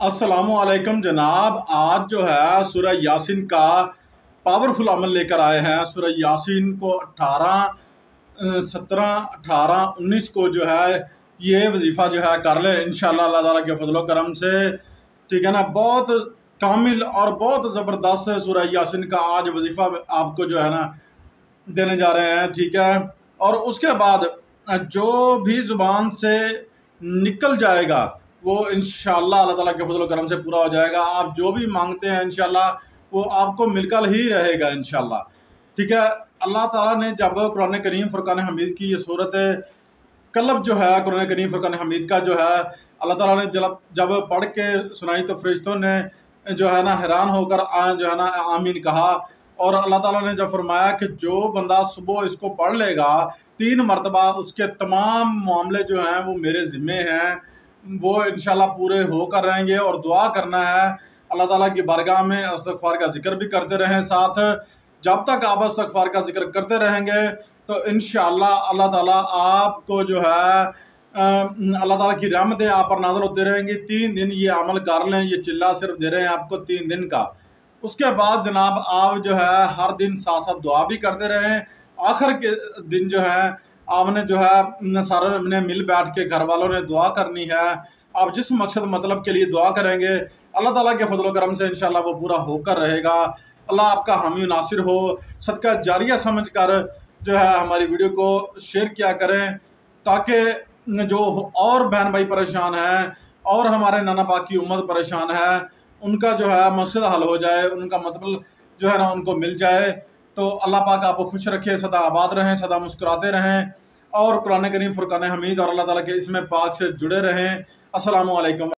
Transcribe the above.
अस्सलामुअलैकुम जनाब। आज जो है सूरह यासीन का पावरफुल अमल लेकर आए हैं। सूरह यासीन को 18, 17, 18, 19 को जो है ये वजीफ़ा जो है कर लें इंशाअल्लाह अल्लाह ताला के फजलो करम से। ठीक है ना, बहुत कामिल और बहुत ज़बरदस्त सूरह यासीन का आज वजीफ़ा आपको जो है ना देने जा रहे हैं। ठीक है, और उसके बाद जो भी ज़ुबान से निकल जाएगा वो इंशाअल्लाह अल्लाह ताला के फजल करम से पूरा हो जाएगा। आप जो भी मांगते हैं इंशाअल्लाह वो आपको मिलकर ही रहेगा इंशाअल्लाह। ठीक है, अल्लाह ताला ने जब कुरान करीम फुरकान हमीद की ये सूरत कलब जो है कुरान करीम फुरकान हमीद का जो है अल्लाह ताला ने जब पढ़ के सुनाई तो फरिश्तों ने जो है ना हैरान होकर जो है ना आमीन कहा। और अल्लाह ताला ने जब फरमाया कि जो बंदा सुबह इसको पढ़ लेगा 3 मरतबा उसके तमाम मामले जो हैं वो मेरे ज़िम्मे हैं, वो इंशाल्लाह पूरे होकर रहेंगे। और दुआ करना है अल्लाह ताला की बारगाह में, इस्तग़फ़ार का जिक्र भी करते रहें साथ। जब तक आप इस्तग़फ़ार का जिक्र करते रहेंगे तो इंशाअल्लाह अल्लाह ताला आपको जो है अल्लाह ताला की रहमतें आप पर नाज़िल होती रहेंगी। 3 दिन ये अमल कर लें, ये चिल्ला सिर्फ दे रहे हैं आपको 3 दिन का। उसके बाद जनाब आप जो है हर दिन साथ साथ दुआ भी करते रहें। आखिर के दिन जो है आपने जो है सारे ने मिल बैठ के घर वालों ने दुआ करनी है। आप जिस मकसद मतलब के लिए दुआ करेंगे अल्लाह ताला के फजल करम से इंशाल्लाह वो पूरा होकर रहेगा। अल्लाह आपका हामी नासिर हो। सदका जारिया समझ कर जो है हमारी वीडियो को शेयर किया करें ताकि जो और बहन भाई परेशान हैं और हमारे नाना पाक की उम्मत परेशान है उनका जो है मकसद हल हो जाए, उनका मतलब जो है ना उनको मिल जाए। तो अल्लाह पाक आपको खुश रखे, सदा आबाद रहें, सदा मुस्कुराते रहें और कुरान करीम फुरकान हमीद और अल्लाह ताला के इसमें पाक से जुड़े रहें। अस्सलामु अलैकुम।